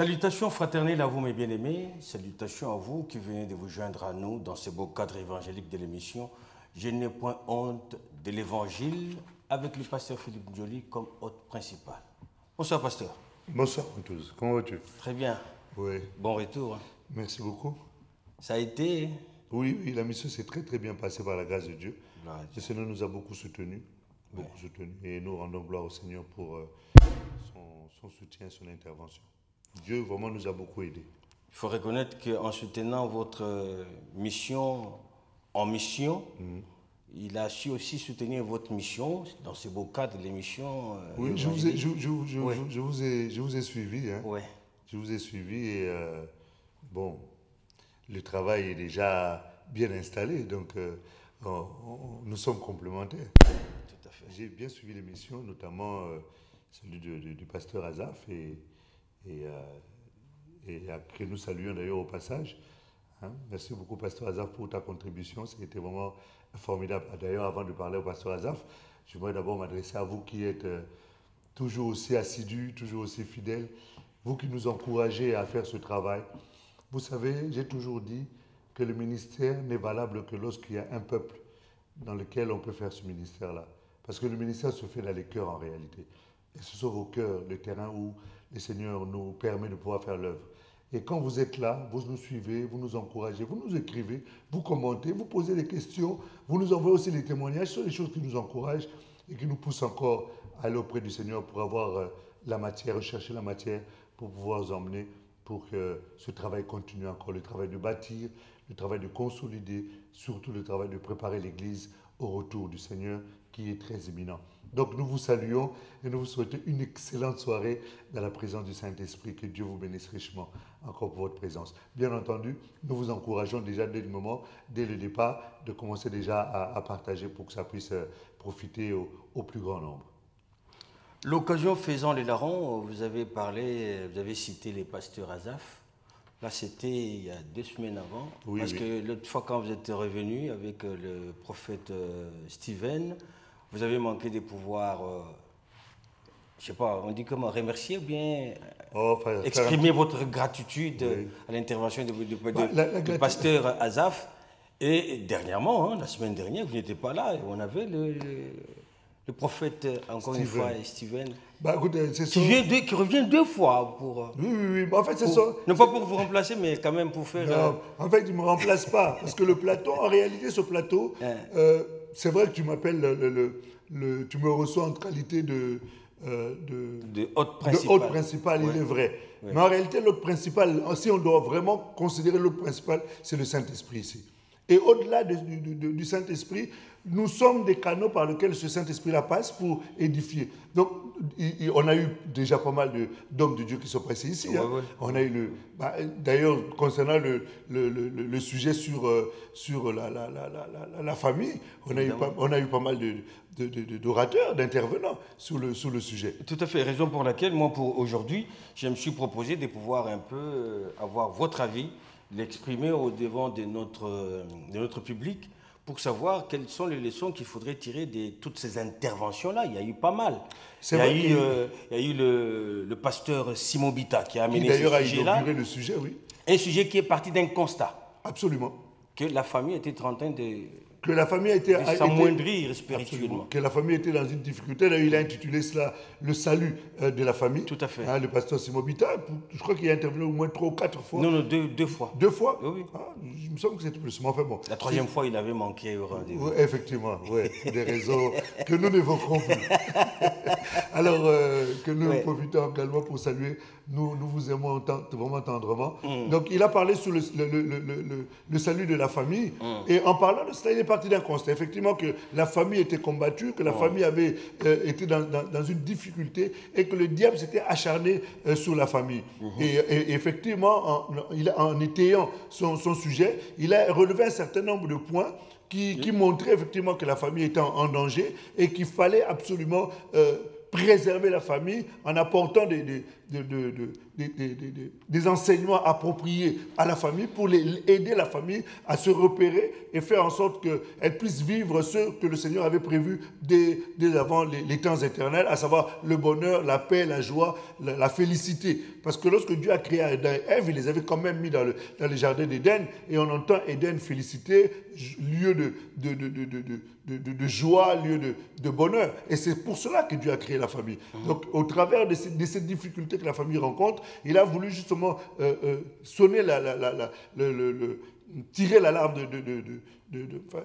Salutations fraternelles à vous, mes bien-aimés. Salutations à vous qui venez de vous joindre à nous dans ce beau cadre évangélique de l'émission. Je n'ai point honte de l'évangile avec le pasteur Philippe Ndioli comme hôte principal. Bonsoir, pasteur. Bonsoir à tous. Comment vas-tu? Très bien. Oui. Bon retour. Merci beaucoup. Ça a été... Oui, la mission s'est très bien passée par la grâce de Dieu. Le Seigneur nous a beaucoup soutenus. Et nous rendons gloire au Seigneur pour son soutien, son intervention. Dieu vraiment nous a beaucoup aidés. Il faut reconnaître qu'en soutenant votre mission en mission, il a su aussi soutenir votre mission dans ce beau cadre de l'émission. Oui, je vous ai suivi. Hein. Ouais. Je vous ai suivi et bon, le travail est déjà bien installé, donc nous sommes complémentaires. Tout à fait. J'ai bien suivi l'émission, notamment celui du pasteur Azaf que nous saluons d'ailleurs au passage. Hein. Merci beaucoup, pasteur Azaf, pour ta contribution. C'était vraiment formidable. D'ailleurs, avant de parler au pasteur Azaf, je voudrais d'abord m'adresser à vous qui êtes toujours aussi assidus, toujours aussi fidèles, vous qui nous encouragez à faire ce travail. Vous savez, j'ai toujours dit que le ministère n'est valable que lorsqu'il y a un peuple dans lequel on peut faire ce ministère-là. Parce que le ministère se fait dans les cœurs en réalité. Et ce sont vos cœurs, le terrain où le Seigneur nous permet de pouvoir faire l'œuvre. Et quand vous êtes là, vous nous suivez, vous nous encouragez, vous nous écrivez, vous commentez, vous posez des questions, vous nous envoyez aussi des témoignages. Ce sont des choses qui nous encouragent et qui nous poussent encore à aller auprès du Seigneur pour avoir la matière, rechercher la matière pour pouvoir vous emmener pour que ce travail continue encore, le travail de bâtir, le travail de consolider, surtout le travail de préparer l'Église au retour du Seigneur qui est très imminent. Donc nous vous saluons et nous vous souhaitons une excellente soirée dans la présence du Saint-Esprit. Que Dieu vous bénisse richement encore pour votre présence. Bien entendu, nous vous encourageons déjà dès le moment, dès le départ, de commencer déjà à partager pour que ça puisse profiter au plus grand nombre. L'occasion faisant les larrons, vous avez cité les pasteurs Azaf. Là, c'était il y a 2 semaines avant. Oui, parce que l'autre fois, quand vous êtes revenu avec le prophète Steven, vous avez manqué de pouvoir, je ne sais pas, on dit comment, remercier ou bien exprimer votre gratitude à l'intervention du pasteur Azaf. Et dernièrement, la semaine dernière, vous n'étiez pas là, et on avait le prophète, encore une fois, Steven, qui revient 2 fois pour... Oui. En fait, c'est ça. Non pas pour vous remplacer, mais quand même pour faire... Non, en fait, il ne me remplace pas. Parce que le plateau, en réalité, ce plateau, c'est vrai que tu m'appelles, tu me reçois en qualité de hôte principal, il est vrai. Oui. Mais en réalité, l'hôte principal, si on doit vraiment considérer l'hôte principal, c'est le Saint-Esprit ici. Et au-delà du Saint-Esprit, nous sommes des canaux par lesquels ce Saint-Esprit-là passe pour édifier. Donc, on a eu déjà pas mal d'hommes de Dieu qui sont passés ici. Ouais, hein. ouais. On a eu d'ailleurs, concernant le sujet sur la famille, on a eu pas mal d'orateurs, d'intervenants sur le sujet. Tout à fait. Raison pour laquelle, moi, pour aujourd'hui, je me suis proposé de pouvoir un peu avoir votre avis, l'exprimer au devant de notre public, pour savoir quelles sont les leçons qu'il faudrait tirer de toutes ces interventions-là. Il y a eu pas mal. Il y a eu le pasteur Simon Bita qui a amené ce sujet-là. D'ailleurs a inauguré le sujet, oui. Un sujet qui est parti d'un constat. Absolument. Que la famille était en train de... Que la famille a s'amoindrir spirituellement. Que la famille était dans une difficulté. Là, il a intitulé cela le salut de la famille. Tout à fait. Hein, le pasteur Simon Bita, je crois qu'il a intervenu au moins 3 ou 4 fois. Non, 2 fois. 2 fois? Oui. Je me semble que c'était plus. Mais enfin bon. La 3e fois, il avait manqué au rendez-vous. Oui, effectivement, oui. Des raisons que nous n'évoquerons plus. Alors, que nous profitons également pour saluer. Nous vous aimons vraiment tendrement. Donc, il a parlé sur le salut de la famille. Et en parlant de cela, il est parti d'un constat. Effectivement, que la famille était combattue, que la famille avait été dans une difficulté et que le diable s'était acharné sur la famille. Et effectivement, en étayant son sujet, il a relevé un certain nombre de points qui montraient effectivement que la famille était en danger et qu'il fallait absolument préserver la famille en apportant des enseignements appropriés à la famille pour aider la famille à se repérer et faire en sorte qu'elle puisse vivre ce que le Seigneur avait prévu dès avant les temps éternels, à savoir le bonheur, la paix, la joie, la félicité. Parce que lorsque Dieu a créé Adam et Ève, il les avait quand même mis dans le jardin d'Éden, et on entend Éden, félicité, lieu de joie, lieu de bonheur. Et c'est pour cela que Dieu a créé la famille. Donc, au travers de ces difficultés que la famille rencontre, il a voulu justement sonner tirer l'alarme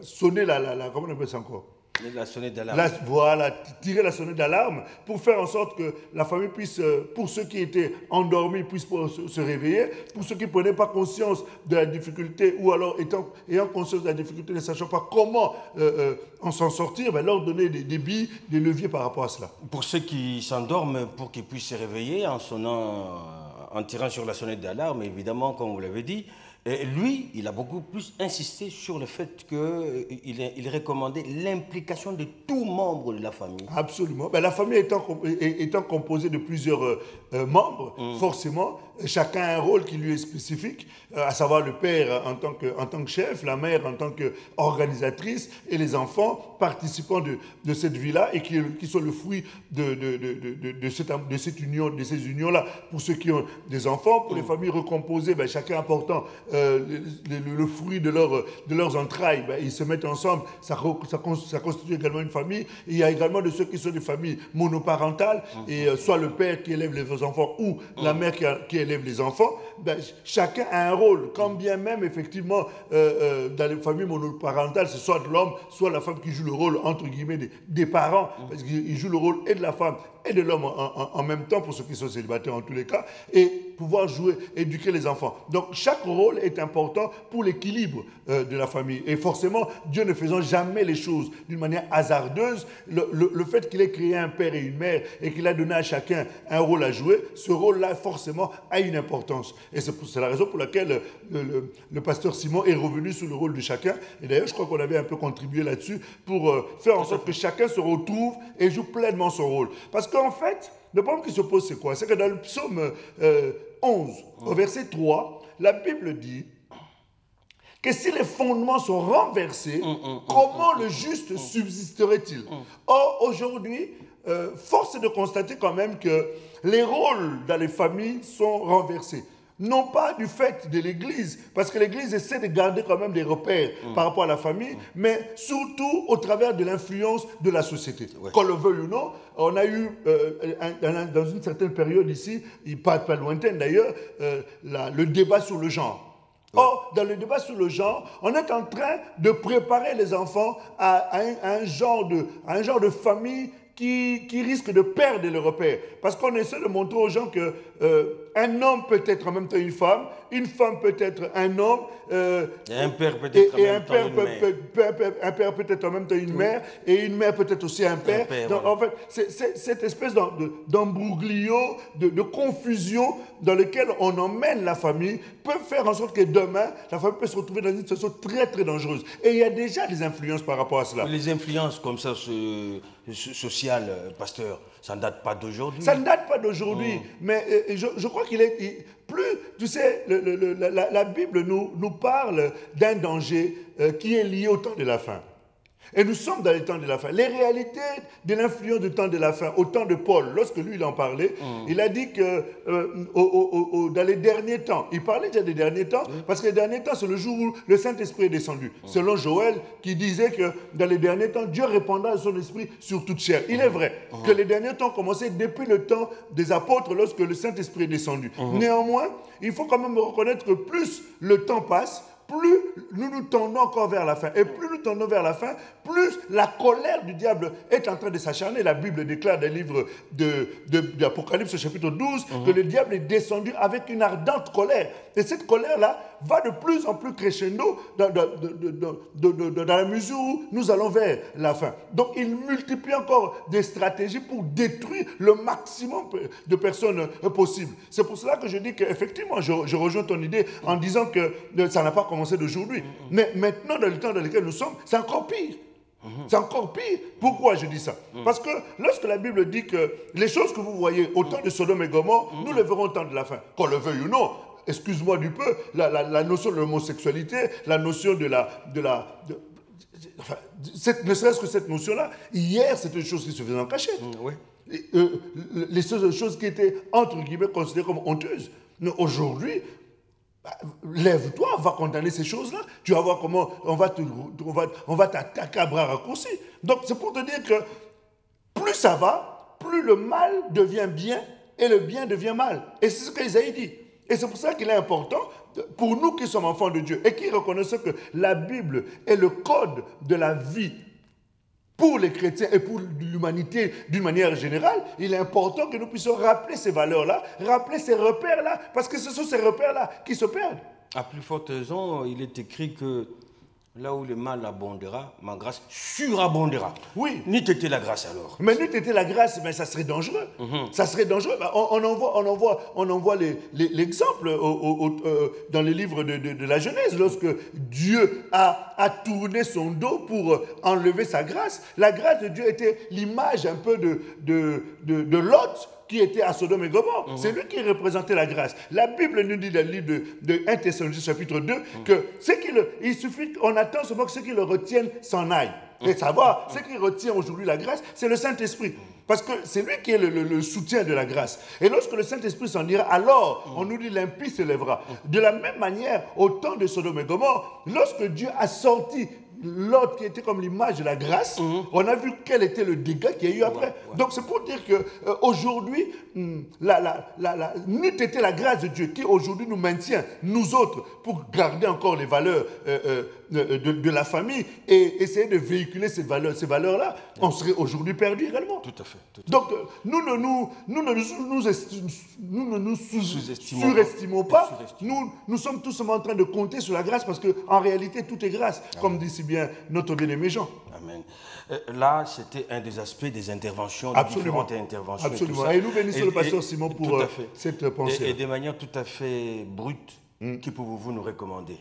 sonner comment on appelle ça encore? La sonnette d'alarme. Voilà, tirer la sonnette d'alarme pour faire en sorte que la famille puisse, pour ceux qui étaient endormis, puissent se réveiller, pour ceux qui ne prenaient pas conscience de la difficulté ou alors ayant conscience de la difficulté, ne sachant pas comment en s'en sortir, ben leur donner des billes, des leviers par rapport à cela. Pour ceux qui s'endorment, pour qu'ils puissent se réveiller en tirant sur la sonnette d'alarme, évidemment, comme vous l'avez dit. Et lui, il a beaucoup plus insisté sur le fait qu'il recommandait l'implication de tout membre de la famille. Absolument. Ben, la famille étant composée de plusieurs membres, forcément, chacun a un rôle qui lui est spécifique, à savoir le père en tant que chef, la mère en tant qu'organisatrice, et les enfants participant de cette vie-là et qui sont le fruit de cette union, de ces unions-là. Pour ceux qui ont des enfants, pour les familles recomposées, ben, chacun apportant le fruit de leurs entrailles, ben, ils se mettent ensemble, ça constitue également une famille. Et il y a également de ceux qui sont des familles monoparentales, et soit le père qui élève les enfants ou la mère qui élève les enfants, ben, chacun a un rôle, quand bien même effectivement dans les familles monoparentales, c'est soit l'homme, soit la femme qui joue le rôle entre guillemets des parents, parce qu'ils jouent le rôle et de la femme et de l'homme en même temps, pour ceux qui sont célibataires en tous les cas, et pouvoir éduquer les enfants. Donc chaque rôle est important pour l'équilibre de la famille. Et forcément, Dieu ne faisant jamais les choses d'une manière hasardeuse, le fait qu'il ait créé un père et une mère et qu'il a donné à chacun un rôle à jouer, ce rôle-là forcément a une importance. Et c'est la raison pour laquelle le pasteur Simon est revenu sur le rôle de chacun. Et d'ailleurs, je crois qu'on avait un peu contribué là-dessus pour faire en sorte que chacun se retrouve et joue pleinement son rôle. Parce qu'en fait, le problème qui se pose, c'est quoi? C'est que dans le psaume 11, au verset 3, la Bible dit que si les fondements sont renversés, comment le juste subsisterait-il? Or, aujourd'hui, force est de constater quand même que les rôles dans les familles sont renversés. Non pas du fait de l'Église, parce que l'Église essaie de garder quand même des repères par rapport à la famille, mais surtout au travers de l'influence de la société. Ouais. Qu'on le veuille ou non, on a eu, dans une certaine période ici, pas lointaine d'ailleurs, le débat sur le genre. Or, dans le débat sur le genre, on est en train de préparer les enfants à un genre de famille qui risque de perdre le repère. Parce qu'on essaie de montrer aux gens qu'un homme peut être en même temps une femme peut être un homme, et un père peut être un père peut être en même temps une mère, et une mère peut être aussi un père. Donc, voilà. En fait, c'est cette espèce d'embrouglio, de confusion dans lequel on emmène la famille, peut faire en sorte que demain, la famille peut se retrouver dans une situation très très dangereuse. Et il y a déjà des influences par rapport à cela. Les influences comme ça, sociales, pasteur, ça ne date pas d'aujourd'hui. Ça ne date pas d'aujourd'hui, mais je crois qu'il est... Plus, tu sais, la Bible nous parle d'un danger qui est lié au temps de la fin. Et nous sommes dans les temps de la fin. Les réalités de l'influence du temps de la fin, au temps de Paul, lorsque lui il en parlait, il a dit que dans les derniers temps, il parlait déjà des derniers temps, parce que les derniers temps, c'est le jour où le Saint-Esprit est descendu. Selon Joël, qui disait que dans les derniers temps, Dieu répandra de son esprit sur toute chair. Il est vrai que les derniers temps commençaient depuis le temps des apôtres, lorsque le Saint-Esprit est descendu. Néanmoins, il faut quand même reconnaître que plus le temps passe, plus nous nous tendons encore vers la fin. Et plus nous tendons vers la fin, plus la colère du diable est en train de s'acharner. La Bible déclare dans le livre d'Apocalypse, chapitre 12, que le diable est descendu avec une ardente colère. Et cette colère-là va de plus en plus crescendo dans la mesure où nous allons vers la fin. Donc, il multiplie encore des stratégies pour détruire le maximum de personnes possibles. C'est pour cela que je dis qu'effectivement, je rejoins ton idée en disant que ça n'a pas commencé d'aujourd'hui. Mais maintenant, dans le temps dans lequel nous sommes, c'est encore pire. C'est encore pire. Pourquoi je dis ça? Parce que lorsque la Bible dit que les choses que vous voyez au temps de Sodome et Gomorrhe, nous les verrons au temps de la fin. Qu'on le veuille ou non, excuse-moi du peu, la notion de l'homosexualité, la notion enfin, ne serait-ce que cette notion-là, hier, c'était une chose qui se faisait en cachette. Oui. Les choses qui étaient, entre guillemets, considérées comme honteuses. Mais aujourd'hui, lève-toi, on va condamner ces choses-là. Tu vas voir comment on va t'attaquer à bras raccourcis. Donc, c'est pour te dire que plus ça va, plus le mal devient bien et le bien devient mal. Et c'est ce qu'Isaïe dit. Et c'est pour ça qu'il est important, pour nous qui sommes enfants de Dieu et qui reconnaissons que la Bible est le code de la vie pour les chrétiens et pour l'humanité d'une manière générale, il est important que nous puissions rappeler ces valeurs-là, rappeler ces repères-là, parce que ce sont ces repères-là qui se perdent. À plus forte raison, il est écrit que là où le mal abondera, ma grâce surabondera. Oui. N'eût été la grâce alors. Mais n'eût été la grâce, mais ça serait dangereux. Ça serait dangereux. On en voit l'exemple dans les livres de la Genèse, lorsque Dieu a tourné son dos pour enlever sa grâce. La grâce de Dieu était l'image un peu de Lot, qui était à Sodome et Gomorre. C'est lui qui représentait la grâce. La Bible nous dit dans le livre de 1 Thessaloniciens chapitre 2 que il suffit qu'on attend seulement que ceux qui le retiennent s'en aillent. Et savoir, ce qui retient aujourd'hui la grâce, c'est le Saint-Esprit. Parce que c'est lui qui est le soutien de la grâce. Et lorsque le Saint-Esprit s'en ira, alors on nous dit l'impie se lèvera. De la même manière, au temps de Sodome et Gomorre, lorsque Dieu a sorti Lot qui était comme l'image de la grâce, on a vu quel était le dégât qu'il y a eu après. Donc c'est pour dire qu'aujourd'hui, n'eût été la grâce de Dieu qui aujourd'hui nous maintient, nous autres, pour garder encore les valeurs de la famille et essayer de véhiculer ces valeurs-là, on serait aujourd'hui perdus également. Tout à fait. Donc nous ne nous surestimons pas. Nous sommes tous en train de compter sur la grâce parce qu'en réalité, tout est grâce, comme dit si bien notre bien-aimé Jean. Amen. Là, c'était un des aspects des interventions, des différentes interventions. Absolument. Et nous bénissons le pasteur Simon pour cette pensée. Et de manière tout à fait brute, qui pouvez-vous nous recommander?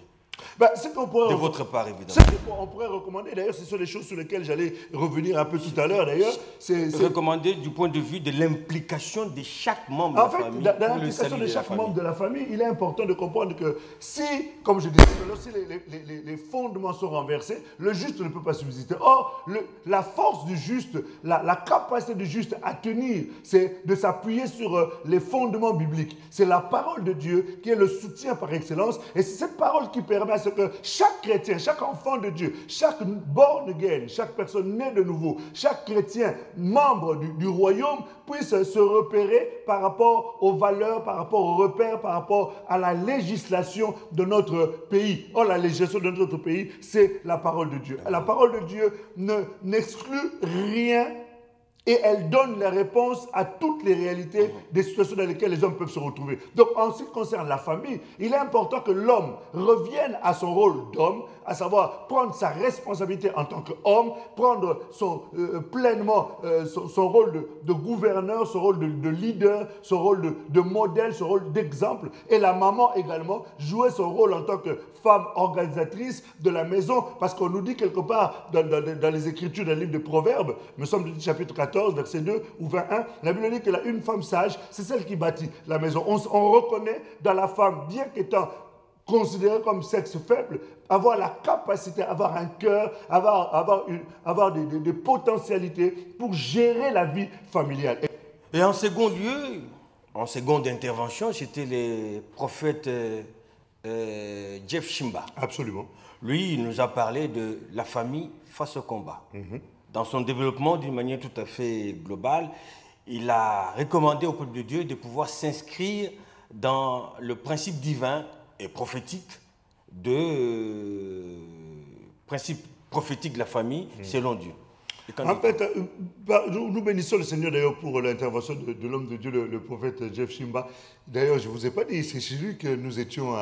De votre part, évidemment. Ce qu'on pourrait recommander, d'ailleurs, ce sont les choses sur lesquelles j'allais revenir un peu tout à l'heure, d'ailleurs. C'est recommander du point de vue de l'implication de chaque membre de la famille. Dans l'implication de chaque membre de la famille, il est important de comprendre que si, comme je disais, si les fondements sont renversés, le juste ne peut pas subsister. Or, la force du juste, la capacité du juste à tenir, c'est de s'appuyer sur les fondements bibliques. C'est la parole de Dieu qui est le soutien par excellence. Et c'est cette parole qui permet à ce que chaque chrétien, chaque enfant de Dieu, chaque born again, chaque personne née de nouveau, chaque chrétien, membre du royaume, puisse se repérer par rapport aux valeurs, par rapport aux repères, par rapport à la législation de notre pays. Or, la législation de notre pays, c'est la parole de Dieu. La parole de Dieu n'exclut rien et elle donne la réponse à toutes les réalités des situations dans lesquelles les hommes peuvent se retrouver. Donc, en ce qui concerne la famille, il est important que l'homme revienne à son rôle d'homme, à savoir prendre sa responsabilité en tant qu'homme, prendre pleinement son rôle de gouverneur, son rôle de leader, son rôle de modèle, son rôle d'exemple. Et la maman également jouer son rôle en tant que femme organisatrice de la maison, parce qu'on nous dit quelque part dans les Écritures, dans le livre de Proverbes, me semble du chapitre 14, verset 2 ou 21, la Bible dit qu'une femme sage, c'est celle qui bâtit la maison. On reconnaît dans la femme, bien qu'étant considérée comme sexe faible, avoir la capacité, avoir un cœur, avoir des potentialités pour gérer la vie familiale. Et en second lieu, en seconde intervention, c'était le prophète Jeff Shimba. Absolument. Lui, il nous a parlé de la famille face au combat. Dans son développement d'une manière tout à fait globale, il a recommandé au peuple de Dieu de pouvoir s'inscrire dans le principe divin et prophétique de la famille selon Dieu. En fait, nous bénissons le Seigneur d'ailleurs pour l'intervention de l'homme de Dieu, le prophète Jeff Shimba. D'ailleurs, je ne vous ai pas dit, c'est chez lui que nous étions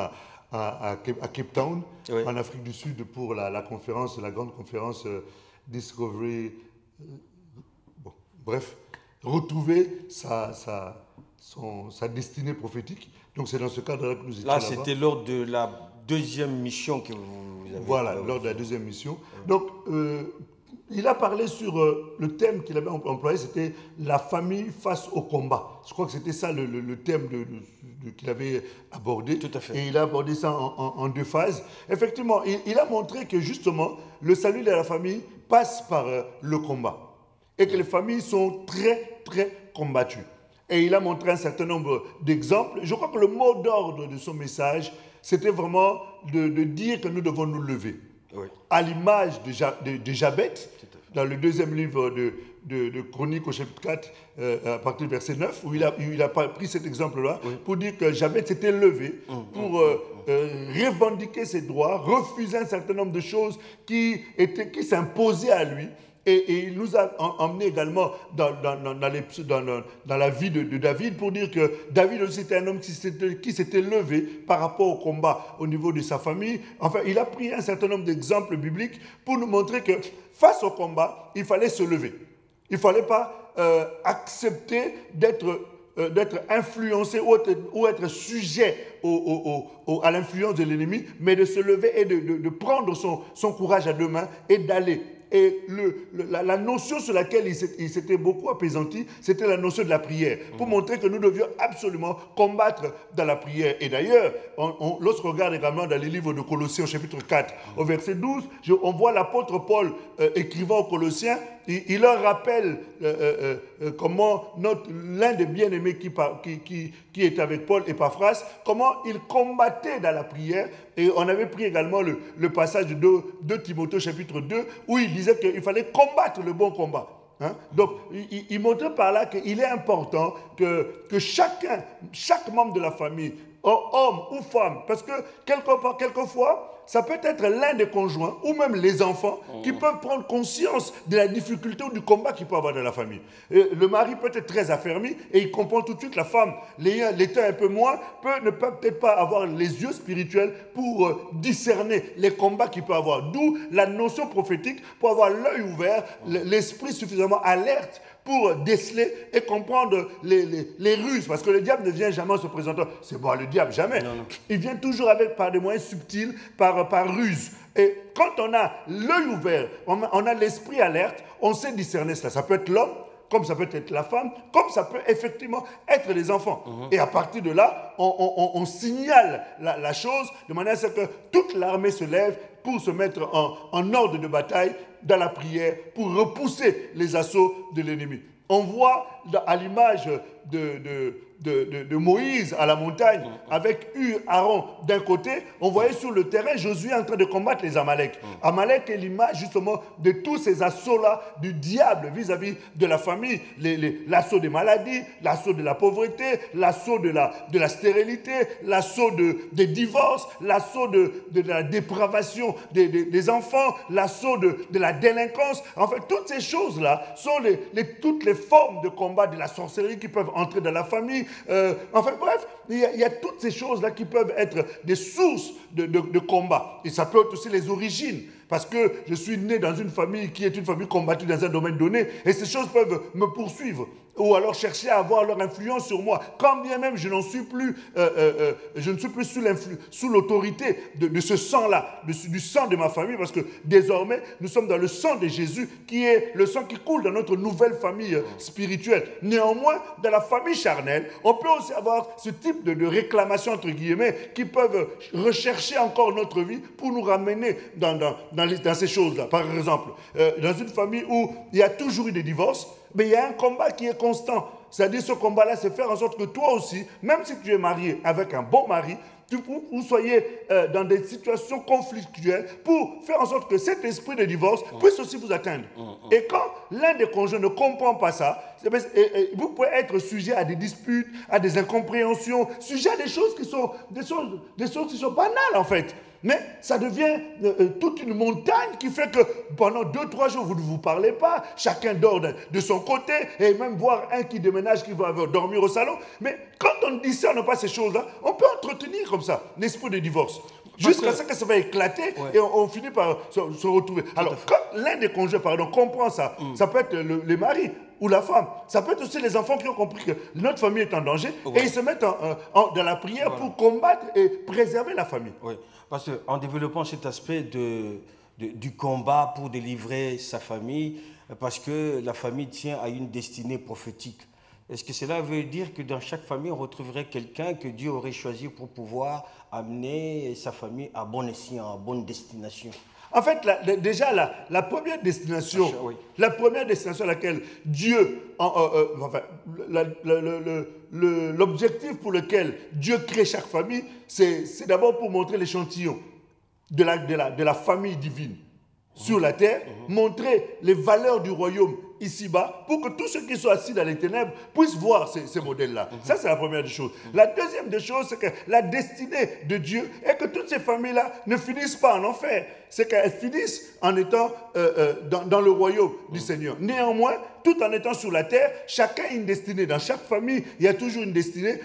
à Cape Town, en Afrique du Sud, pour la conférence, la grande conférence Discovery. Bref, retrouver sa destinée prophétique. Donc c'est dans ce cadre-là que nous étions là-bas. Là, c'était lors de la deuxième mission que vous avez. Voilà, lors de la deuxième mission. Donc, il a parlé sur le thème qu'il avait employé, c'était la famille face au combat. Je crois que c'était ça le thème qu'il avait abordé. Tout à fait. Et il a abordé ça en 2 phases. Effectivement, il a montré que justement, le salut de la famille passe par le combat. Et que les familles sont très, très combattues. Et il a montré un certain nombre d'exemples. Je crois que le mot d'ordre de son message, c'était vraiment de dire que nous devons nous lever. Oui. À l'image de Jabet, dans le 2e livre de Chroniques au chapitre 4, à partir du verset 9, où il a pris cet exemple-là, oui, pour dire que Jabet s'était levé pour revendiquer ses droits, refuser un certain nombre de choses qui s'imposaient à lui. Et il nous a emmené également dans la vie de David pour dire que David aussi était un homme qui s'était levé par rapport au combat au niveau de sa famille. Enfin, il a pris un certain nombre d'exemples bibliques pour nous montrer que face au combat, il fallait se lever. Il ne fallait pas accepter d'être influencé ou être sujet à l'influence de l'ennemi, mais de se lever et de prendre son courage à 2 mains et d'aller. Et la notion sur laquelle il s'était beaucoup apaisanti, c'était la notion de la prière, pour montrer que nous devions absolument combattre dans la prière. Et d'ailleurs, lorsqu'on regarde également dans les livres de Colossiens, au chapitre 4, au verset 12, on voit l'apôtre Paul écrivant aux Colossiens, il leur rappelle comment l'un des bien-aimés qui était avec Paul, Epaphras, comment il combattait dans la prière. Et on avait pris également le passage de Timothée chapitre 2, où il disait qu'il fallait combattre le bon combat. Hein? Donc, il montrait par là qu'il est important que chaque membre de la famille, homme ou femme, parce que quelquefois, ça peut être l'un des conjoints ou même les enfants qui peuvent prendre conscience de la difficulté ou du combat qu'il peut avoir dans la famille. Et le mari peut être très affermi et il comprend tout de suite. La femme, l'étant un peu moins, ne peut peut-être pas avoir les yeux spirituels pour discerner les combats qu'il peut avoir. D'où la notion prophétique pour avoir l'œil ouvert, l'esprit suffisamment alerte pour déceler et comprendre les ruses. Parce que le diable ne vient jamais en se présentant. C'est bon, le diable, jamais. Non. Il vient toujours par des moyens subtils, par ruse. Et quand on a l'œil ouvert, on a l'esprit alerte, on sait discerner cela. Ça peut être l'homme, comme ça peut être la femme, comme ça peut effectivement être les enfants. Et à partir de là, on signale la chose de manière à ce que toute l'armée se lève pour se mettre en ordre de bataille dans la prière, pour repousser les assauts de l'ennemi. On voit à l'image de Moïse à la montagne, avec Aaron d'un côté, on voyait sur le terrain Josué en train de combattre les Amalek. Amalek est l'image justement de tous ces assauts-là du diable vis-à-vis de la famille, l'assaut des maladies, l'assaut de la pauvreté, l'assaut de la stérilité, l'assaut des divorces, l'assaut de la dépravation des enfants, l'assaut de la délinquance. En fait, toutes ces choses-là sont toutes les formes de combat de la sorcellerie qui peuvent entrer dans la famille. Enfin bref, il y a toutes ces choses-là qui peuvent être des sources de combat. Et ça peut être aussi les origines. Parce que je suis né dans une famille qui est une famille combattue dans un domaine donné. Et ces choses peuvent me poursuivre. Ou alors chercher à avoir leur influence sur moi. Quand bien même je n'en suis plus, je ne suis plus sous l'autorité de ce sang-là, du sang de ma famille, parce que désormais, nous sommes dans le sang de Jésus, qui est le sang qui coule dans notre nouvelle famille spirituelle. Néanmoins, dans la famille charnelle, on peut aussi avoir ce type de réclamations, entre guillemets, qui peuvent rechercher encore notre vie pour nous ramener dans ces choses-là. Par exemple, dans une famille où il y a toujours eu des divorces, mais il y a un combat qui est constant. C'est-à-dire ce combat-là, c'est faire en sorte que toi aussi, même si tu es marié avec un bon mari, vous soyez dans des situations conflictuelles pour faire en sorte que cet esprit de divorce puisse aussi vous atteindre. Et quand l'un des conjoints ne comprend pas ça, vous pouvez être sujet à des disputes, à des incompréhensions, sujet à des choses qui sont banales en fait. Mais ça devient toute une montagne qui fait que pendant 2-3 jours, vous ne vous parlez pas. Chacun dort de son côté et même voir un qui déménage, qui va dormir au salon. Mais quand on ne discerne pas ces choses-là, on peut entretenir comme ça l'esprit de divorce. Jusqu'à ce que ça va éclater et on finit par se retrouver. Alors, quand l'un des conjoints, comprend ça, ça peut être les maris ou la femme, ça peut être aussi les enfants qui ont compris que notre famille est en danger et ils se mettent dans la prière pour combattre et préserver la famille. Oui, parce qu'en développant cet aspect du combat pour délivrer sa famille, parce que la famille tient à une destinée prophétique. Est-ce que cela veut dire que dans chaque famille, on retrouverait quelqu'un que Dieu aurait choisi pour pouvoir amener sa famille à bon escient, à bonne destination? En fait, déjà, la première destination, oui. La première destination à laquelle Dieu, l'objectif pour lequel Dieu crée chaque famille, c'est d'abord pour montrer l'échantillon de la famille divine sur la terre, montrer les valeurs du royaume ici-bas, pour que tous ceux qui sont assis dans les ténèbres puissent voir ces modèles-là. Ça, c'est la première des choses. La deuxième des choses, c'est que la destinée de Dieu est que toutes ces familles-là ne finissent pas en enfer. C'est qu'elles finissent en étant dans le royaume du Seigneur. Néanmoins, tout en étant sur la terre, chacun a une destinée. Dans chaque famille, il y a toujours une destinée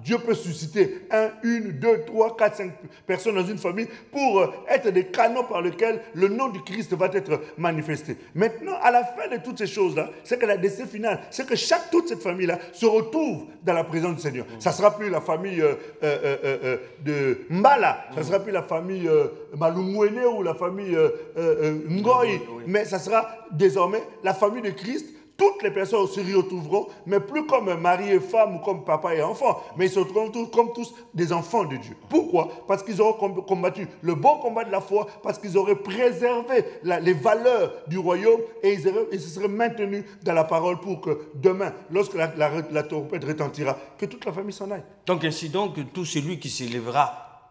Dieu peut susciter 1, 2, 3, 4, 5 personnes dans une famille pour être des canaux par lesquels le nom du Christ va être manifesté. Maintenant, à la fin de toutes ces choses-là, c'est que la destinée finale, c'est que toute cette famille-là se retrouve dans la présence du Seigneur. Ça ne sera plus la famille de Mbala, ça ne sera plus la famille Malumwene ou la famille Ngoï, mais ça sera désormais la famille de Christ. Toutes les personnes se retrouveront, mais plus comme mari et femme ou comme papa et enfant, mais ils se retrouveront comme tous des enfants de Dieu. Pourquoi? Parce qu'ils auront combattu le bon combat de la foi, parce qu'ils auraient préservé les valeurs du royaume et ils se seraient maintenus dans la parole pour que demain, lorsque la trompette retentira, que toute la famille s'en aille. Donc ainsi donc, tout celui qui s'élèvera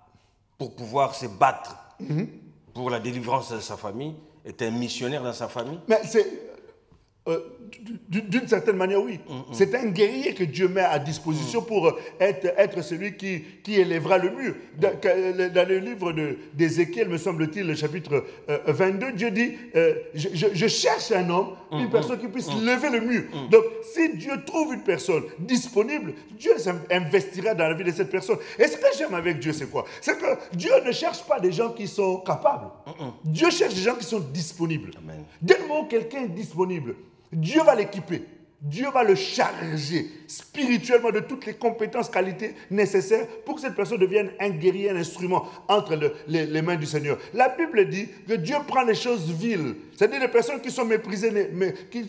pour pouvoir se battre pour la délivrance de sa famille est un missionnaire dans sa famille? Mais c'est... d'une certaine manière, oui. C'est un guerrier que Dieu met à disposition pour être celui qui élèvera le mur. Dans le livre d'Ézéchiel, me semble-t-il, le chapitre 22, Dieu dit je cherche un homme, une personne qui puisse lever le mur. Donc, si Dieu trouve une personne disponible, Dieu investira dans la vie de cette personne. Et ce que j'aime avec Dieu, c'est quoi? C'est que Dieu ne cherche pas des gens qui sont capables. Dieu cherche des gens qui sont disponibles. Amen. Dès le moment où quelqu'un est disponible, Dieu va l'équiper. Dieu va le charger spirituellement de toutes les compétences, qualités nécessaires pour que cette personne devienne un guerrier, un instrument entre les mains du Seigneur. La Bible dit que Dieu prend les choses viles, c'est-à-dire les personnes qui sont méprisées, mais qui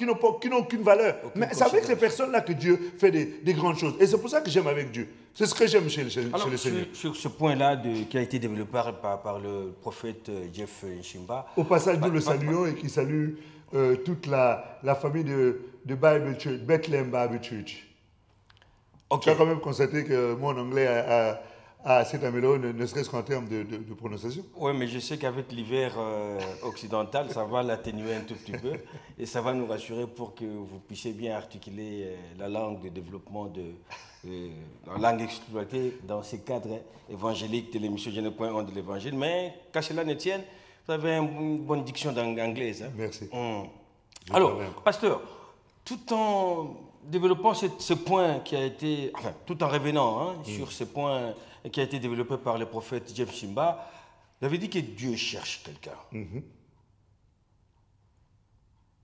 n'ont aucune valeur. Mais c'est avec ces personnes-là que Dieu fait des grandes choses. Et c'est pour ça que j'aime avec Dieu. C'est ce que j'aime chez le Seigneur. Sur ce point-là qui a été développé par le prophète Jeff Nshimba. Au passage, nous le saluons et qui salue toute la famille de Bible Church, Bethlehem Bible Church. Okay. Tu as quand même constaté que mon anglais a cet amélioré, ne serait-ce qu'en termes de prononciation. Oui, mais je sais qu'avec l'hiver occidental, ça va l'atténuer un tout petit peu et ça va nous rassurer pour que vous puissiez bien articuler la langue de développement la langue exploitée dans ces cadres évangéliques de l'émission Je ne point de l'évangile. Mais qu'à cela ne tienne, vous avez une bonne diction anglaise. Hein? Merci. Alors, pasteur, tout en développant ce point qui a été, enfin, tout en revenant sur ce point qui a été développé par le prophète Jeff Nshimba, il avait dit que Dieu cherche quelqu'un.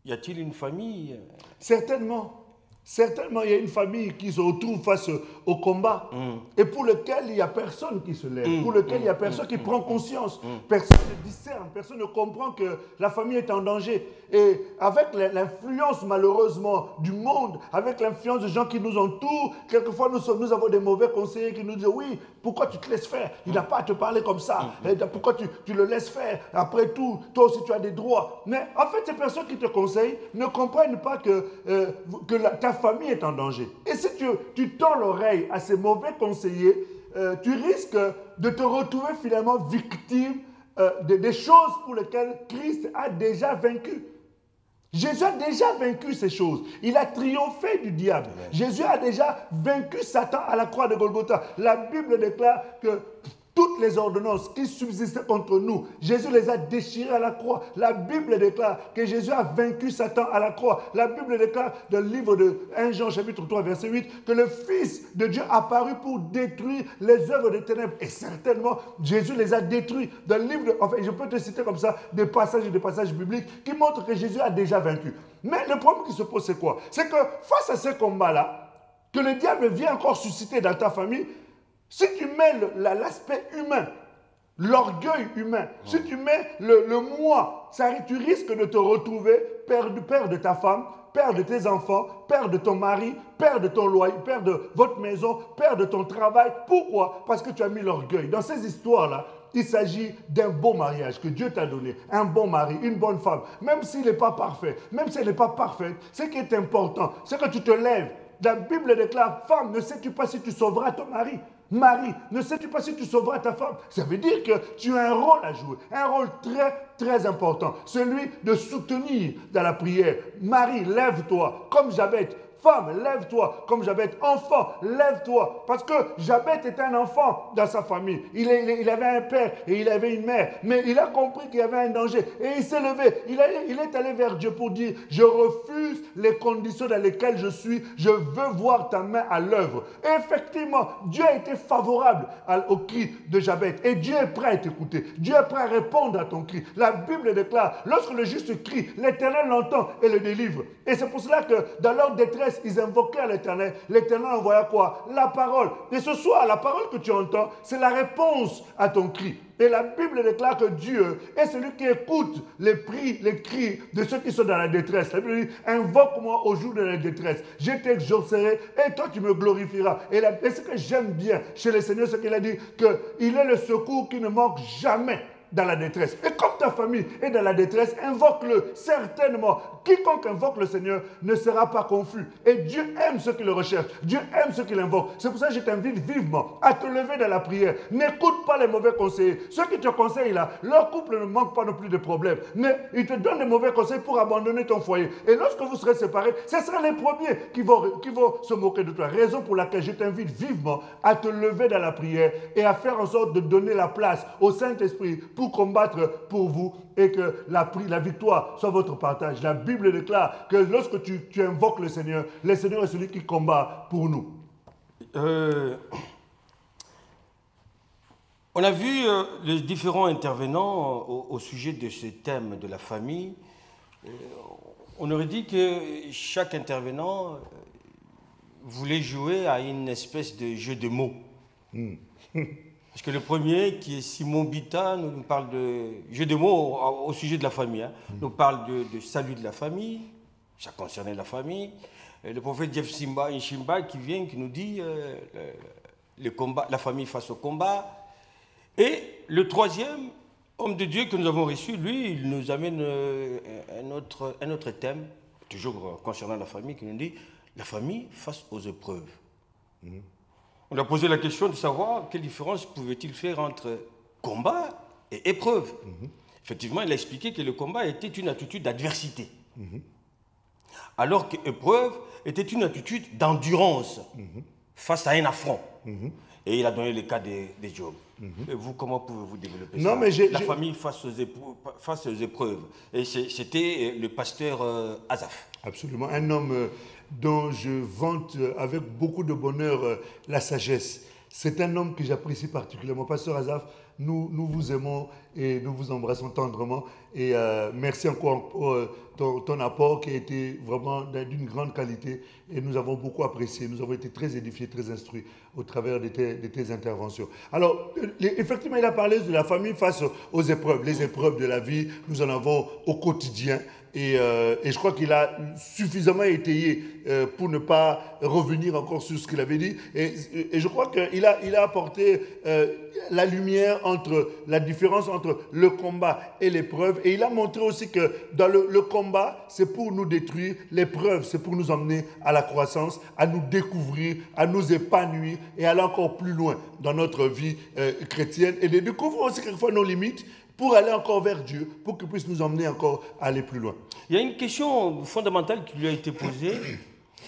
Y a-t-il une famille? Certainement. Certainement, il y a une famille qui se retrouve face au combat et pour lequel il n'y a personne qui se lève, pour lequel il n'y a personne qui prend conscience, personne ne discerne, personne ne comprend que la famille est en danger. Et avec l'influence malheureusement du monde, avec l'influence des gens qui nous entourent, quelquefois nous avons des mauvais conseillers qui nous disent « Oui, pourquoi tu te laisses faire? Il n'a pas à te parler comme ça. Pourquoi tu le laisses faire? Après tout, toi aussi tu as des droits. » Mais en fait, ces personnes qui te conseillent ne comprennent pas que ta famille est en danger. Et si tu tends l'oreille à ces mauvais conseillers, tu risques de te retrouver finalement victime des choses pour lesquelles Christ a déjà vaincu. Jésus a déjà vaincu ces choses. Il a triomphé du diable. Amen. Jésus a déjà vaincu Satan à la croix de Golgotha. La Bible déclare que toutes les ordonnances qui subsistaient contre nous, Jésus les a déchirées à la croix. La Bible déclare que Jésus a vaincu Satan à la croix. La Bible déclare dans le livre de 1 Jean chapitre 3 verset 8 que le Fils de Dieu a apparu pour détruire les œuvres des ténèbres. Et certainement, Jésus les a détruits. Dans le livre, enfin, je peux te citer comme ça des passages bibliques qui montrent que Jésus a déjà vaincu. Mais le problème qui se pose, c'est quoi? C'est que face à ce combat-là, que le diable vient encore susciter dans ta famille, si tu mets l'aspect humain L'orgueil humain. Si tu mets le moi, tu risques de te retrouver père de ta femme, père de tes enfants, père de ton mari, père de ton loyer, père de votre maison, père de ton travail. Pourquoi? Parce que tu as mis l'orgueil. Dans ces histoires-là, il s'agit d'un beau mariage que Dieu t'a donné, un bon mari, une bonne femme. Même s'il n'est pas parfait, même si elle n'est pas parfaite, ce qui est important, c'est que tu te lèves. La Bible déclare, femme, ne sais-tu pas si tu sauveras ton mari? Mari, ne sais-tu pas si tu sauveras ta femme? Ça veut dire que tu as un rôle à jouer, un rôle très, très important, celui de soutenir dans la prière. Marie, lève-toi, comme Jabez. Femme, lève-toi, comme Jabez. Enfant, lève-toi. Parce que Jabez était un enfant dans sa famille. Il avait un père et il avait une mère. Mais il a compris qu'il y avait un danger. Et il s'est levé. Il est allé vers Dieu pour dire, je refuse les conditions dans lesquelles je suis. Je veux voir ta main à l'œuvre. Et effectivement, Dieu a été favorable au cri de Jabez. Et Dieu est prêt à t'écouter. Dieu est prêt à répondre à ton cri. La Bible déclare, lorsque le juste crie, l'Éternel l'entend et le délivre. Et c'est pour cela que dans leur détresse, ils invoquaient à l'Éternel. L'Éternel envoya quoi? La parole. Et ce soir, la parole que tu entends, c'est la réponse à ton cri. Et la Bible déclare que Dieu est celui qui écoute les cris de ceux qui sont dans la détresse. La Bible dit, invoque-moi au jour de la détresse. Je t'exaucerai et toi tu me glorifieras. Et ce que j'aime bien chez le Seigneur, c'est qu'il a dit qu'il est le secours qui ne manque jamais dans la détresse. Et comme ta famille est dans la détresse, invoque-le certainement. Quiconque invoque le Seigneur ne sera pas confus. Et Dieu aime ceux qui le recherchent. Dieu aime ceux qui l'invoquent. C'est pour ça que je t'invite vivement à te lever dans la prière. N'écoute pas les mauvais conseillers. Ceux qui te conseillent là, leur couple ne manque pas non plus de problèmes. Mais ils te donnent des mauvais conseils pour abandonner ton foyer. Et lorsque vous serez séparés, ce sera les premiers qui vont se moquer de toi. Raison pour laquelle je t'invite vivement à te lever dans la prière et à faire en sorte de donner la place au Saint-Esprit pour combattre pour vous et que la victoire soit votre partage. La Bible déclare que lorsque tu invoques le Seigneur est celui qui combat pour nous. On a vu les différents intervenants au sujet de ce thème de la famille. On aurait dit que chaque intervenant voulait jouer à une espèce de jeu de mots. Parce que le premier, qui est Simon Bita, nous parle de jeu de mots au sujet de la famille. Hein. Nous parle de salut de la famille, ça concernait la famille. Le prophète Jeff Nshimba qui vient, qui nous dit le combat, la famille face au combat. Et le troisième homme de Dieu que nous avons reçu, lui, il nous amène un autre thème, toujours concernant la famille, qui nous dit la famille face aux épreuves. On a posé la question de savoir quelle différence pouvait-il faire entre combat et épreuve. Effectivement, il a expliqué que le combat était une attitude d'adversité, alors que l'épreuve était une attitude d'endurance face à un affront. Et il a donné le cas de Job. Et vous, comment pouvez-vous développer ça? La famille face aux épreuves. Et c'était le pasteur Azaf. Absolument. Un homme dont je vante avec beaucoup de bonheur la sagesse. C'est un homme que j'apprécie particulièrement. Pasteur Azaf, nous vous aimons et nous vous embrassons tendrement. Et merci encore pour ton apport qui a été vraiment d'une grande qualité. Et nous avons beaucoup apprécié. Nous avons été très édifiés, très instruits au travers de tes interventions. Alors, effectivement, il a parlé de la famille face aux épreuves. Les épreuves de la vie, nous en avons au quotidien. Et je crois qu'il a suffisamment étayé pour ne pas revenir encore sur ce qu'il avait dit. Et je crois qu'il a apporté la lumière entre la différence entre le combat et l'épreuve. Et il a montré aussi que dans le combat, c'est pour nous détruire. L'épreuve, c'est pour nous emmener à la croissance, à nous découvrir, à nous épanouir et aller encore plus loin dans notre vie chrétienne. Et de découvrir aussi quelquefois nos limites, pour aller encore vers Dieu, pour qu'il puisse nous emmener encore à aller plus loin. Il y a une question fondamentale qui lui a été posée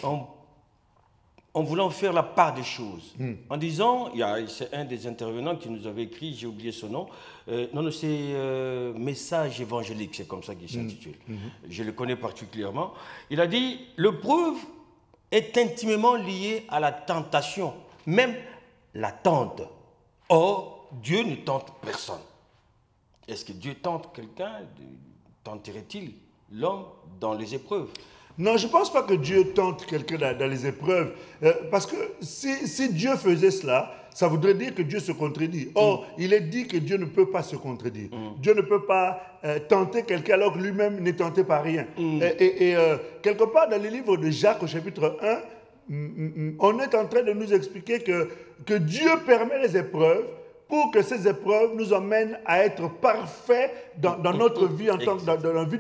en voulant faire la part des choses. En disant, c'est un des intervenants qui nous avait écrit, j'ai oublié son nom, c'est Message évangélique, c'est comme ça qu'il s'intitule. Je le connais particulièrement. Il a dit, l'épreuve est intimement liée à la tentation, même la tente. Or, Dieu ne tente personne. Est-ce que Dieu tente quelqu'un? Tenterait-il l'homme dans les épreuves? Non, je ne pense pas que Dieu tente quelqu'un dans les épreuves. Parce que si Dieu faisait cela, ça voudrait dire que Dieu se contredit. Or, il est dit que Dieu ne peut pas se contredire. Dieu ne peut pas tenter quelqu'un alors que lui-même n'est tenté par rien. Quelque part dans le livre de Jacques au chapitre 1, on est en train de nous expliquer que Dieu permet les épreuves pour que ces épreuves nous emmènent à être parfaits dans notre vie,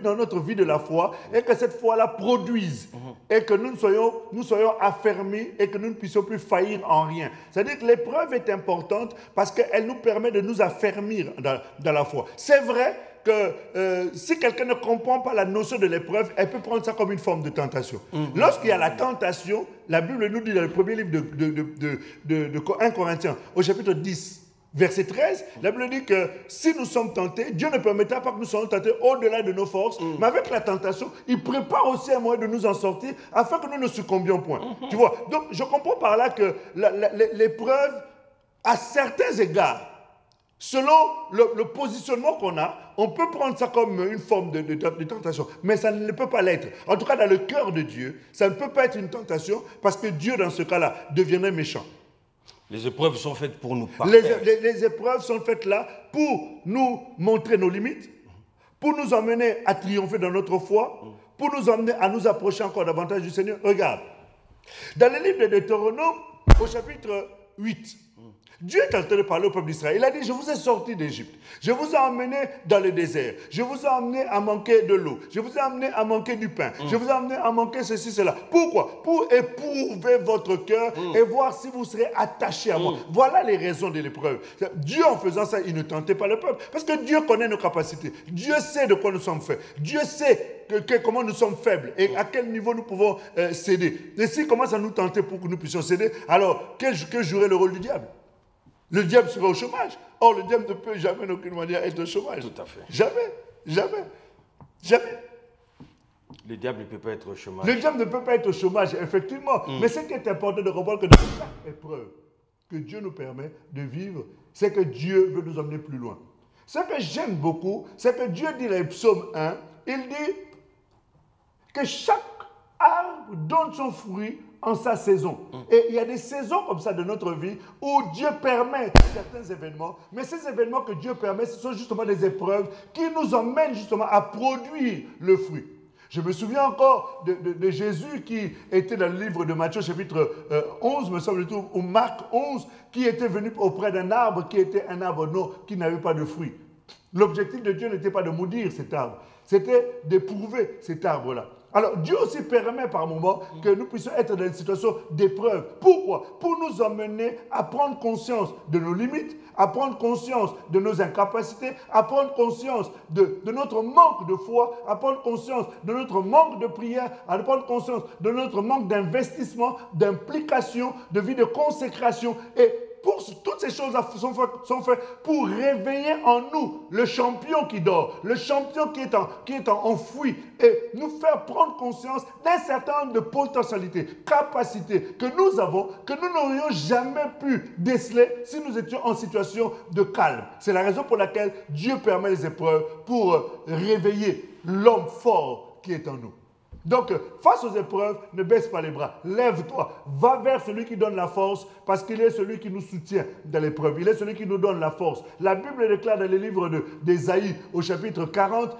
dans notre vie de la foi, et que cette foi-là produise, et que nous soyons affermis, et que nous ne puissions plus faillir en rien. C'est-à-dire que l'épreuve est importante parce qu'elle nous permet de nous affermir dans la foi. C'est vrai que si quelqu'un ne comprend pas la notion de l'épreuve, elle peut prendre ça comme une forme de tentation. Lorsqu'il y a la tentation, la Bible nous dit dans le premier livre de 1 Corinthiens, au chapitre 10, verset 13, la Bible dit que si nous sommes tentés, Dieu ne permettra pas que nous soyons tentés au-delà de nos forces, mais avec la tentation, il prépare aussi un moyen de nous en sortir afin que nous ne succombions point. Tu vois, donc je comprends par là que l'épreuve, à certains égards, selon le positionnement qu'on a, on peut prendre ça comme une forme de tentation, mais ça ne peut pas l'être. En tout cas, dans le cœur de Dieu, ça ne peut pas être une tentation parce que Dieu, dans ce cas-là, deviendrait méchant. Les épreuves sont faites pour nous parfaire. Les épreuves sont faites là pour nous montrer nos limites, pour nous emmener à triompher dans notre foi, pour nous emmener à nous approcher encore davantage du Seigneur. Regarde, dans le livre de Deutéronome, au chapitre 8, Dieu est en train de parler au peuple d'Israël. Il a dit, je vous ai sorti d'Égypte. Je vous ai emmené dans le désert. Je vous ai emmené à manquer de l'eau. Je vous ai emmené à manquer du pain. Je vous ai emmené à manquer ceci, cela. Pourquoi? Pour éprouver votre cœur et voir si vous serez attaché à moi. Voilà les raisons de l'épreuve. Dieu, en faisant ça, il ne tentait pas le peuple. Parce que Dieu connaît nos capacités. Dieu sait de quoi nous sommes faits. Dieu sait comment nous sommes faibles et à quel niveau nous pouvons céder. Et s'il commence à nous tenter pour que nous puissions céder, alors quel jouerait le rôle du diable? Le diable serait au chômage. Or, le diable ne peut jamais, d'aucune manière, être au chômage. Tout à fait. Jamais. Jamais. Jamais. Le diable ne peut pas être au chômage. Le diable ne peut pas être au chômage, effectivement. Mais ce qui est important de comprendre, que dans chaque épreuve que Dieu nous permet de vivre, c'est que Dieu veut nous emmener plus loin. Ce que j'aime beaucoup, c'est que Dieu dit dans le psaume 1, il dit que chaque arbre donne son fruit en sa saison. Et il y a des saisons comme ça de notre vie où Dieu permet certains événements, mais ces événements que Dieu permet, ce sont justement des épreuves qui nous emmènent justement à produire le fruit. Je me souviens encore de Jésus qui était dans le livre de Matthieu chapitre 11, me semble-t-il, ou Marc 11, qui était venu auprès d'un arbre qui était un arbre non, qui n'avait pas de fruits. L'objectif de Dieu n'était pas de maudire cet arbre, c'était d'éprouver cet arbre-là. Alors, Dieu aussi permet par moments que nous puissions être dans une situation d'épreuve. Pourquoi? Pour nous emmener à prendre conscience de nos limites, à prendre conscience de nos incapacités, à prendre conscience de notre manque de foi, à prendre conscience de notre manque de prière, à prendre conscience de notre manque d'investissement, d'implication, de vie de consécration. Et toutes ces choses sont faites pour réveiller en nous le champion qui dort, le champion qui est enfoui, et nous faire prendre conscience d'un certain nombre de potentialités, capacités que nous avons, que nous n'aurions jamais pu déceler si nous étions en situation de calme. C'est la raison pour laquelle Dieu permet les épreuves pour réveiller l'homme fort qui est en nous. Donc, face aux épreuves, ne baisse pas les bras. Lève-toi. Va vers celui qui donne la force parce qu'il est celui qui nous soutient dans l'épreuve. Il est celui qui nous donne la force. La Bible déclare dans le livre d'Ésaïe, au chapitre 40,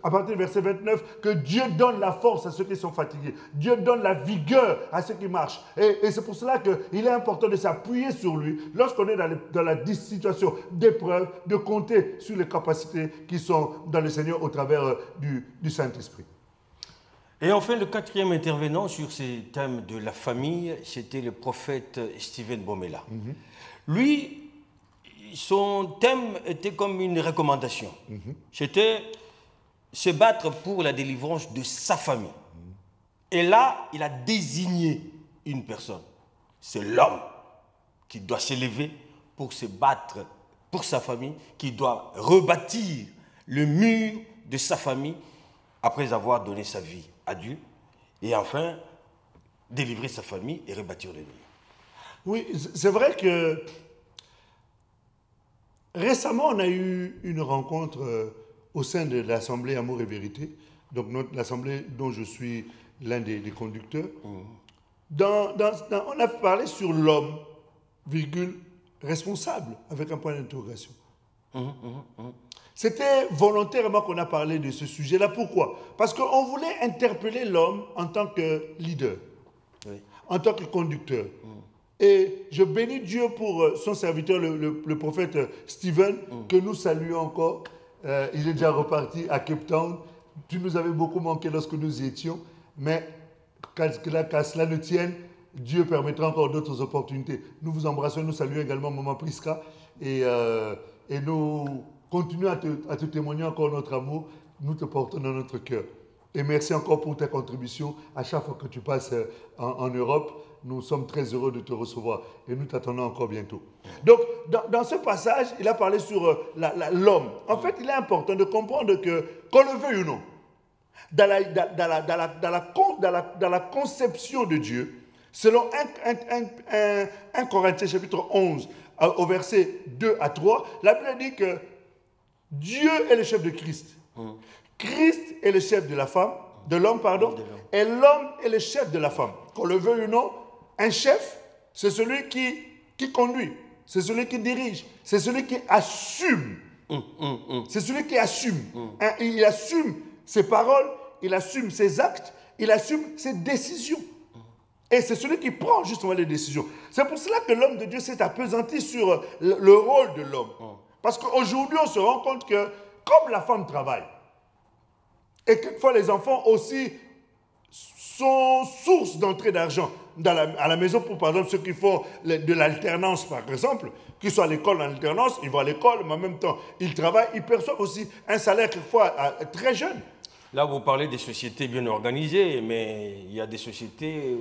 à partir du verset 29, que Dieu donne la force à ceux qui sont fatigués. Dieu donne la vigueur à ceux qui marchent. Et c'est pour cela qu'il est important de s'appuyer sur lui lorsqu'on est dans la situation d'épreuve, de compter sur les capacités qui sont dans le Seigneur au travers du Saint-Esprit. Et enfin, le quatrième intervenant sur ces thèmes de la famille, c'était le prophète Stephen Bomela. Lui, son thème était comme une recommandation. C'était se battre pour la délivrance de sa famille. Et là, il a désigné une personne. C'est l'homme qui doit s'élever pour se battre pour sa famille, qui doit rebâtir le mur de sa famille après avoir donné sa vie à Dieu, et enfin délivrer sa famille et rebâtir le mur. Oui, c'est vrai que récemment, on a eu une rencontre au sein de l'Assemblée Amour et Vérité, donc l'Assemblée dont je suis l'un des conducteurs. On a parlé sur l'homme, virgule, responsable, avec un point d'interrogation. C'était volontairement qu'on a parlé de ce sujet-là. Pourquoi? Parce qu'on voulait interpeller l'homme en tant que leader, en tant que conducteur. Et je bénis Dieu pour son serviteur, le prophète Stephen, que nous saluons encore. Il est déjà reparti à Cape Town. Tu nous avais beaucoup manqué lorsque nous y étions. Mais qu'à cela ne tienne, Dieu permettra encore d'autres opportunités. Nous vous embrassons, nous saluons également Maman Priska. Et nous continuons à te témoigner encore notre amour. Nous te portons dans notre cœur. Et merci encore pour ta contribution à chaque fois que tu passes en Europe. Nous sommes très heureux de te recevoir et nous t'attendons encore bientôt. Donc, dans ce passage, il a parlé sur l'homme. En fait, il est important de comprendre que, qu'on le veuille ou non, dans la conception de Dieu, selon 1 Corinthiens chapitre 11, au verset 2 à 3, la Bible dit que Dieu est le chef de Christ. Christ est le chef de la femme, de l'homme, pardon, et l'homme est le chef de la femme. Qu'on le veuille ou non, un chef, c'est celui qui conduit, c'est celui qui dirige, c'est celui qui assume. C'est celui qui assume. Il assume ses paroles, il assume ses actes, il assume ses décisions. Et c'est celui qui prend justement les décisions. C'est pour cela que l'homme de Dieu s'est appesanti sur le rôle de l'homme. Parce qu'aujourd'hui, on se rend compte que comme la femme travaille, et quelquefois les enfants aussi sont source d'entrée d'argent à la maison, pour par exemple ceux qui font de l'alternance par exemple, qui sont à l'école en alternance, ils vont à l'école, mais en même temps ils travaillent, ils perçoivent aussi un salaire quelquefois très jeune. Là, vous parlez des sociétés bien organisées, mais il y a des sociétés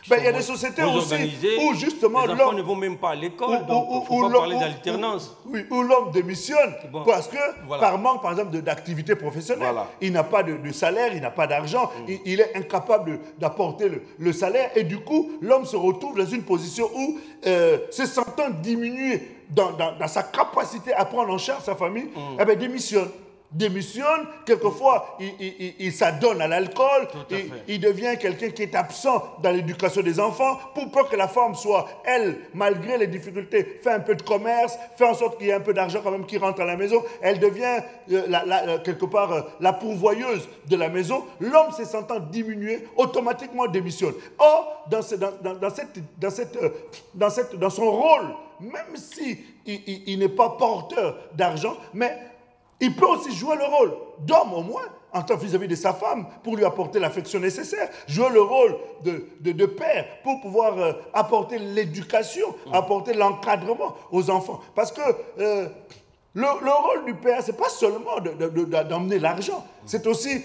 il y a des sociétés aussi où justement les enfants ne vont même pas à l'école, donc il ne faut pas parler d'alternance. Où l'homme démissionne parce que par manque, par exemple, d'activité professionnelle, il n'a pas de salaire, il n'a pas d'argent, il est incapable d'apporter le salaire et du coup, l'homme se retrouve dans une position où, se sentant diminué dans sa capacité à prendre en charge sa famille, démissionne, quelquefois il s'adonne à l'alcool, il devient quelqu'un qui est absent dans l'éducation des enfants, pour peu que la femme soit, elle, malgré les difficultés, fait un peu de commerce, fait en sorte qu'il y ait un peu d'argent quand même qui rentre à la maison, elle devient quelque part la pourvoyeuse de la maison, l'homme se sentant diminué, automatiquement démissionne. Or, dans son rôle, même si il n'est pas porteur d'argent, mais il peut aussi jouer le rôle d'homme au moins, en tant vis-à-vis de sa femme, pour lui apporter l'affection nécessaire, jouer le rôle de père pour pouvoir apporter l'éducation, apporter l'encadrement aux enfants. Parce que le rôle du père, ce n'est pas seulement d'emmener l'argent, c'est aussi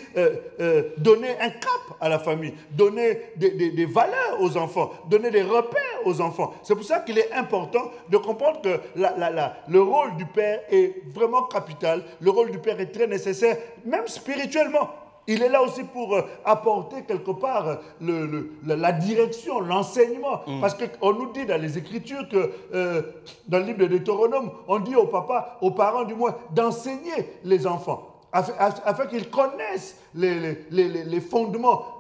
donner un cap à la famille, donner des valeurs aux enfants, donner des repères aux enfants. C'est pour ça qu'il est important de comprendre que le rôle du père est vraiment capital, le rôle du père est très nécessaire, même spirituellement. Il est là aussi pour apporter quelque part la direction, l'enseignement. Parce qu'on nous dit dans les Écritures que, dans le livre de Deutéronome, on dit aux parents du moins, d'enseigner les enfants, afin qu'ils connaissent les fondements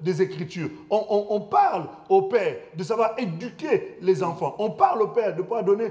des Écritures. On parle au père de savoir éduquer les enfants. On parle au père de pouvoir donner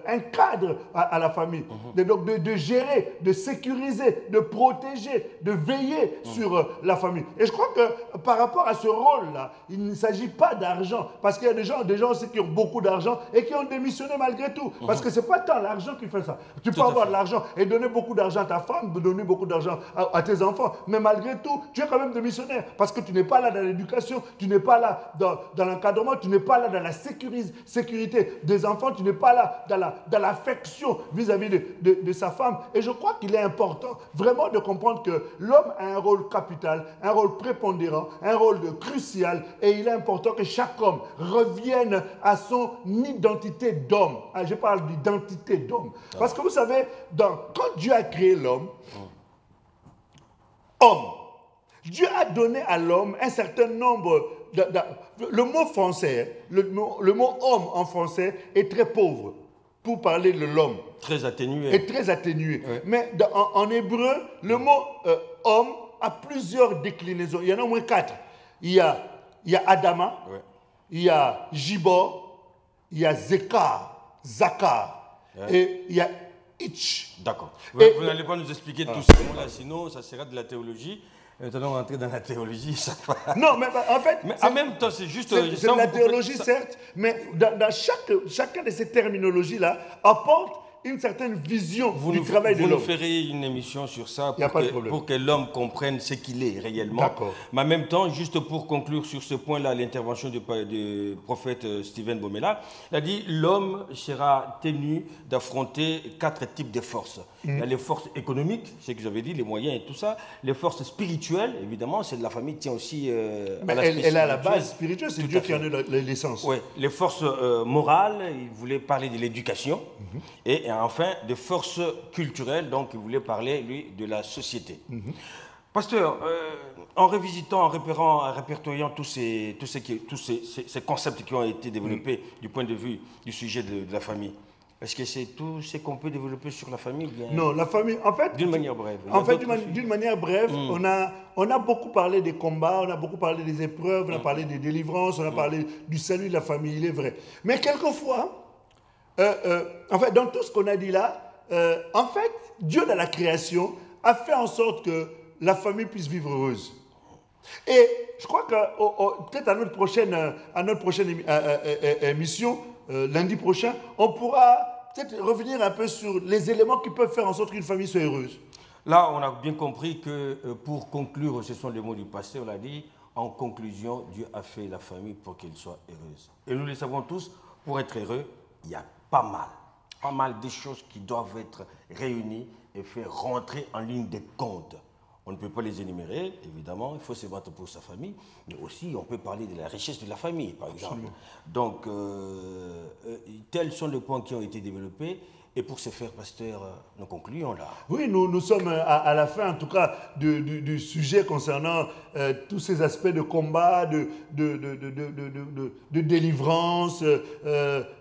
un cadre à la famille. Donc de gérer, de sécuriser, de protéger, de veiller sur la famille. Et je crois que par rapport à ce rôle-là, il ne s'agit pas d'argent. Parce qu'il y a des gens aussi qui ont beaucoup d'argent et qui ont démissionné malgré tout. Parce que ce n'est pas tant l'argent qui fait ça. Tu peux avoir de l'argent et donner beaucoup d'argent à ta femme, donner beaucoup d'argent à tes enfants. Mais malgré tout, tu es quand même démissionnaire parce que tu n'es pas là dans l'éducation, tu n'es pas là dans l'encadrement, tu n'es pas là dans la sécurité des enfants, tu n'es pas là dans l'affection vis-à-vis de sa femme. Et je crois qu'il est important vraiment de comprendre que l'homme a un rôle capital, un rôle prépondérant, un rôle crucial et il est important que chaque homme revienne à son identité d'homme. Je parle d'identité d'homme. Parce que vous savez, quand Dieu a créé l'homme, homme, Dieu a donné à l'homme un certain nombre le mot français, le mot homme en français est très pauvre pour parler de l'homme. Très atténué. Est très atténué. Oui. Mais en hébreu, le mot homme a plusieurs déclinaisons. Il y en a au moins 4. il y a Adama, il y a Gibor, il y a Zekar, Zakar, et il y a Itch. D'accord. Vous n'allez pas nous expliquer tout ce mots-là, sinon ça sera de la théologie. Nous allons rentrer dans la théologie, ça va. Non, mais en fait... Mais en même temps, c'est juste... C'est de la théologie, certes, mais dans chacun de ces terminologies-là apporte une certaine vision du travail de l'homme. Vous nous ferez une émission sur ça pour que l'homme comprenne ce qu'il est réellement. D'accord. Mais en même temps, juste pour conclure sur ce point-là, l'intervention du prophète Stephen Bomela, il a dit l'homme sera tenu d'affronter 4 types de forces. Il y a les forces économiques, c'est ce que j'avais dit, les moyens et tout ça. Les forces spirituelles, évidemment, c'est de la famille, tient aussi mais elle a la base spirituelle, c'est Dieu qui en est l'essence. Oui, les forces morales, il voulait parler de l'éducation. Et enfin, des forces culturelles, donc il voulait parler, lui, de la société. Pasteur, en revisitant, en répertoriant tous ces concepts qui ont été développés du point de vue du sujet de la famille, est-ce que c'est tout ce qu'on peut développer sur la famille bien? Non, la famille, en fait... D'une manière brève. En fait, d'une manière brève, on a beaucoup parlé des combats, on a beaucoup parlé des épreuves, on a parlé des délivrances, on a parlé du salut de la famille, il est vrai. Mais quelquefois... en fait, dans tout ce qu'on a dit là, en fait, Dieu dans la création a fait en sorte que la famille puisse vivre heureuse. Et je crois que peut-être à notre prochaine émission, lundi prochain, on pourra peut-être revenir un peu sur les éléments qui peuvent faire en sorte qu'une famille soit heureuse. Là, on a bien compris que pour conclure, ce sont les mots du pasteur, on l'a dit, en conclusion, Dieu a fait la famille pour qu'elle soit heureuse. Et nous le savons tous, pour être heureux, il y a pas mal de choses qui doivent être réunies et faire rentrer en ligne de compte. On ne peut pas les énumérer, évidemment, il faut se battre pour sa famille, mais aussi on peut parler de la richesse de la famille, par exemple. Donc, tels sont les points qui ont été développés. Et pour ce faire, pasteur, nous concluons là. Oui, nous sommes à la fin, en tout cas, du sujet concernant tous ces aspects de combat, de délivrance,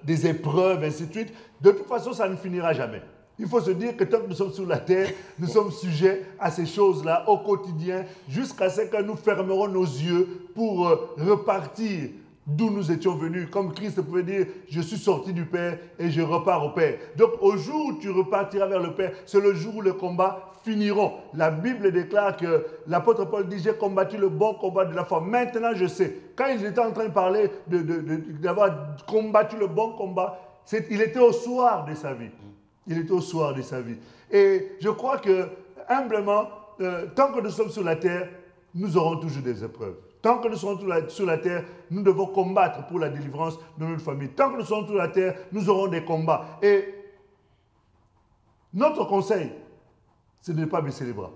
des épreuves, ainsi de suite. De toute façon, ça ne finira jamais. Il faut se dire que tant que nous sommes sur la terre, nous sommes sujets à ces choses-là au quotidien, jusqu'à ce que nous fermerons nos yeux pour repartir d'où nous étions venus. Comme Christ pouvait dire, je suis sorti du Père et je repars au Père. Donc au jour où tu repartiras vers le Père, c'est le jour où les combats finiront. La Bible déclare que l'apôtre Paul dit, j'ai combattu le bon combat de la foi. Maintenant je sais. Quand il était en train de parler d'avoir combattu le bon combat, il était au soir de sa vie. Il était au soir de sa vie. Et je crois que, humblement, tant que nous sommes sur la terre, nous aurons toujours des épreuves. Tant que nous sommes sur la terre, nous devons combattre pour la délivrance de notre famille. Tant que nous sommes sur la terre, nous aurons des combats. Et notre conseil, c'est de ne pas baisser les bras.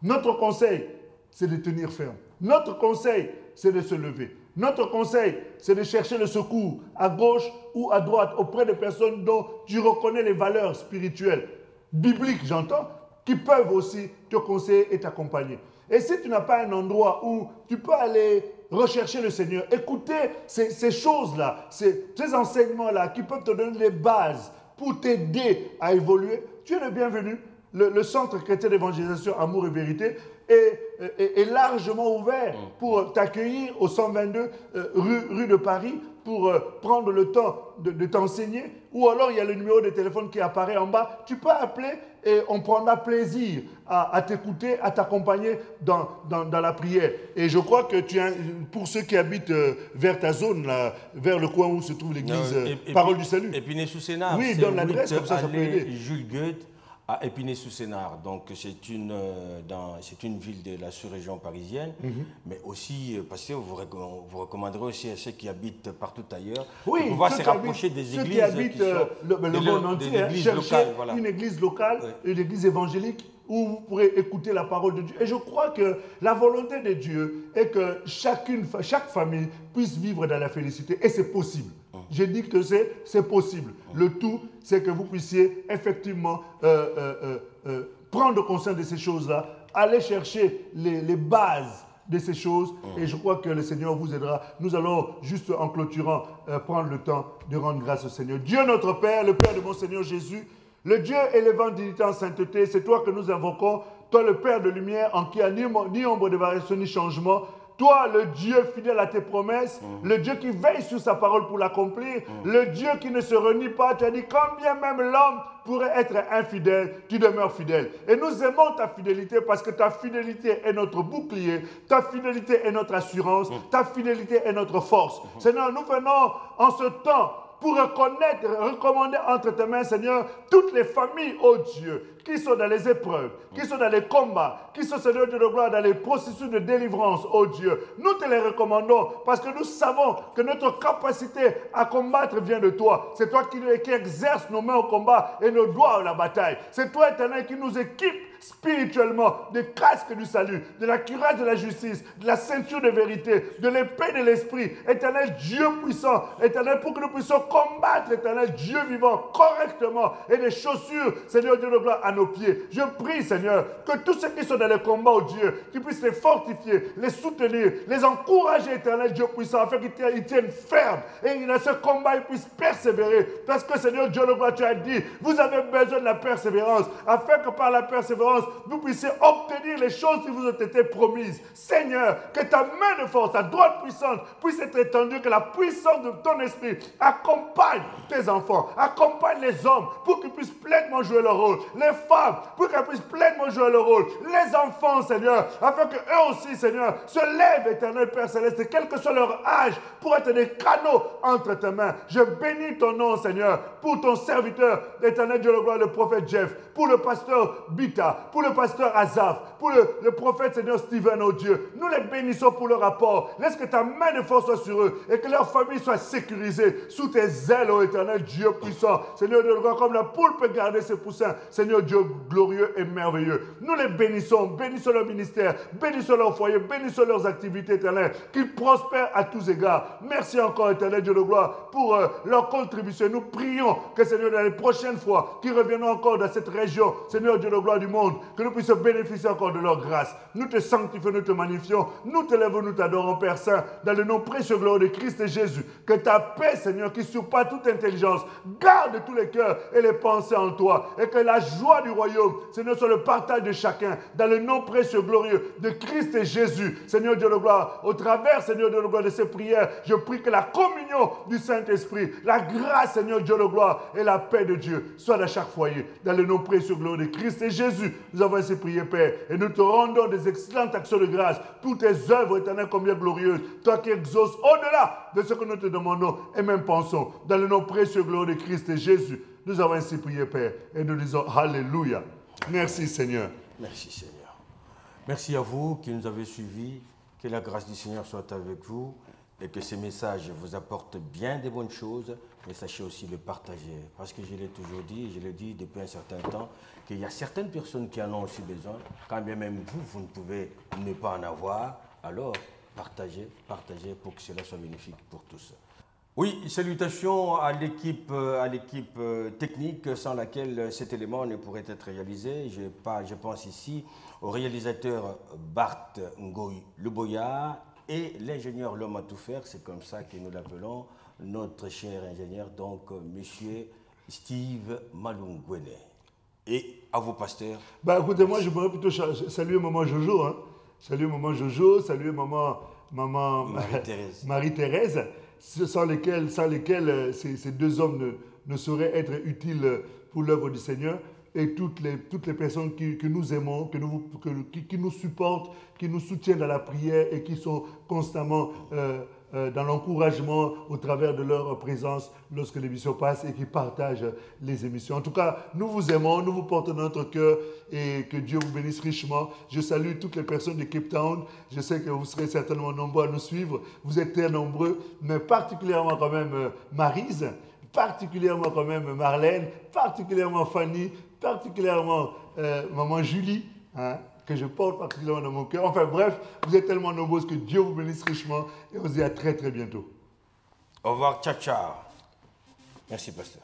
Notre conseil, c'est de tenir ferme. Notre conseil, c'est de se lever. Notre conseil, c'est de chercher le secours à gauche ou à droite auprès de personnes dont tu reconnais les valeurs spirituelles, bibliques, j'entends, qui peuvent aussi te conseiller et t'accompagner. Et si tu n'as pas un endroit où tu peux aller rechercher le Seigneur, écouter ces choses-là, ces enseignements-là qui peuvent te donner les bases pour t'aider à évoluer, tu es le bienvenu. Le Centre chrétien d'évangélisation Amour et Vérité est largement ouvert pour t'accueillir au 122 rue de Paris pour prendre le temps de t'enseigner. Ou alors il y a le numéro de téléphone qui apparaît en bas. Tu peux appeler et on prendra plaisir à t'écouter, à t'accompagner dans la prière. Et je crois que pour ceux qui habitent vers ta zone, là, vers le coin où se trouve l'église Parole du Salut. Épinay-sous-Sénart. Oui, donne l'adresse, comme ça peut aider. Jules Goethe à Épinay-sous-Sénart. Donc c'est une ville de la sous-région parisienne, mais aussi, parce que vous recommanderez aussi à ceux qui habitent partout ailleurs de pouvoir se rapprocher des églises qui habitent le monde entier, chercher une église locale, une église évangélique, où vous pourrez écouter la parole de Dieu. Et je crois que la volonté de Dieu est que chaque famille puisse vivre dans la félicité. Et c'est possible. J'ai dit que c'est possible. Le tout, c'est que vous puissiez effectivement prendre conscience de ces choses-là, aller chercher les bases de ces choses. Et je crois que le Seigneur vous aidera. Nous allons, juste en clôturant, prendre le temps de rendre grâce au Seigneur. Dieu notre Père, le Père de mon Seigneur Jésus, le Dieu élevant dignité en sainteté, c'est toi que nous invoquons, toi le Père de lumière en qui il n'y a ni ombre de variation ni changement. Toi, le Dieu fidèle à tes promesses, le Dieu qui veille sur sa parole pour l'accomplir, le Dieu qui ne se renie pas, tu as dit, quand bien même l'homme pourrait être infidèle, tu demeures fidèle. Et nous aimons ta fidélité parce que ta fidélité est notre bouclier, ta fidélité est notre assurance, ta fidélité est notre force. Seigneur, nous venons en ce temps pour reconnaître, recommander entre tes mains, Seigneur, toutes les familles, oh Dieu, qui sont dans les épreuves, qui sont dans les combats, qui sont, Seigneur Dieu de gloire, dans les processus de délivrance, oh Dieu. Nous te les recommandons parce que nous savons que notre capacité à combattre vient de toi. C'est toi qui exerces nos mains au combat et nos doigts à la bataille. C'est toi, Éternel, qui nous équipe spirituellement des casques du salut, de la cuirasse de la justice, de la ceinture de vérité, de l'épée de l'esprit. Éternel Dieu puissant, Éternel, pour que nous puissions combattre, Éternel Dieu vivant, correctement, et des chaussures, Seigneur Dieu de gloire, à nos pieds. Je prie, Seigneur, que tous ceux qui sont dans les combats, oh Dieu, tu puisses les fortifier, les soutenir, les encourager, Éternel Dieu puissant, afin qu'ils tiennent ferme et dans ce combat, ils puissent persévérer. Parce que, Seigneur Dieu de gloire, tu as dit, vous avez besoin de la persévérance, afin que par la persévérance, vous puissiez obtenir les choses qui vous ont été promises. Seigneur, que ta main de force, ta droite puissante, puisse être étendue, que la puissance de ton esprit accompagne tes enfants, accompagne les hommes pour qu'ils puissent pleinement jouer leur rôle, les femmes pour qu'elles puissent pleinement jouer leur rôle, les enfants, Seigneur, afin qu'eux aussi, Seigneur, se lèvent, Éternel Père Céleste, quel que soit leur âge, pour être des canaux entre tes mains. Je bénis ton nom, Seigneur, pour ton serviteur, l'Éternel Dieu de gloire, le prophète Jeff, pour le pasteur Bita, pour le pasteur Azaf, pour le prophète Seigneur Stephen, oh Dieu. Nous les bénissons pour leur apport. Laisse que ta main de force soit sur eux et que leur famille soit sécurisée sous tes ailes, oh Éternel Dieu puissant. Seigneur Dieu, comme la poule peut garder ses poussins. Seigneur Dieu glorieux et merveilleux. Nous les bénissons. Bénissons leur ministère, bénissons leur foyer, bénissons leurs activités, Éternel, qu'ils prospèrent à tous égards. Merci encore, Éternel Dieu de gloire, pour leur contribution. Nous prions que, Seigneur, dans les prochaines fois, qu'ils reviennent encore dans cette région, Seigneur Dieu de gloire du monde, que nous puissions bénéficier encore de leur grâce. Nous te sanctifions, nous te magnifions, nous te lèvons, nous t'adorons, Père Saint, dans le nom précieux glorieux de Christ et Jésus. Que ta paix, Seigneur, qui surpasse toute intelligence, garde tous les cœurs et les pensées en toi. Et que la joie du royaume, Seigneur, soit le partage de chacun, dans le nom précieux glorieux de Christ et Jésus. Seigneur Dieu de gloire, au travers, Seigneur Dieu de gloire, de ces prières, je prie que la communion du Saint-Esprit, la grâce, Seigneur Dieu de gloire, et la paix de Dieu soit dans chaque foyer, dans le nom précieux glorieux de Christ et Jésus. Nous avons ainsi prié, Père, et nous te rendons des excellentes actions de grâce pour tes œuvres éternelles combien glorieuses, toi qui exauces au-delà de ce que nous te demandons et même pensons. Dans le nom précieux glorieux de Christ et Jésus, nous avons ainsi prié, Père, et nous disons Alléluia. Merci, Seigneur. Merci, Seigneur. Merci à vous qui nous avez suivis. Que la grâce du Seigneur soit avec vous et que ces messages vous apportent bien des bonnes choses, mais sachez aussi le partager. Parce que je l'ai toujours dit, je l'ai dit depuis un certain temps, qu'il y a certaines personnes qui en ont aussi besoin. Quand bien même vous ne pouvez ne pas en avoir, alors partagez pour que cela soit bénéfique pour tous. Oui, salutations à l'équipe technique sans laquelle cet élément ne pourrait être réalisé. Je pense ici au réalisateur Bart Ngoy Leboya et l'ingénieur L'Homme à tout faire, c'est comme ça que nous l'appelons, notre cher ingénieur, donc monsieur Steve Malungwene. Et à vos pasteurs. Écoutez, moi je pourrais plutôt saluer maman Jojo, hein. Saluer maman Jojo, saluer maman Marie-Thérèse, sans lesquels ces deux hommes ne sauraient être utiles pour l'œuvre du Seigneur. Et toutes les personnes que nous aimons, qui nous supportent, qui nous soutiennent dans la prière et qui sont constamment dans l'encouragement au travers de leur présence lorsque l'émission passe et qui partagent les émissions. En tout cas, nous vous aimons, nous vous portons dans notre cœur et que Dieu vous bénisse richement. Je salue toutes les personnes de Cape Town. Je sais que vous serez certainement nombreux à nous suivre. Vous êtes très nombreux, mais particulièrement quand même Maryse, particulièrement quand même Marlène, particulièrement Fanny, particulièrement maman Julie, hein, que je porte particulièrement dans mon cœur. Enfin bref, vous êtes tellement nombreuses que Dieu vous bénisse richement et on se dit à très très bientôt. Au revoir, ciao ciao. Merci pasteur.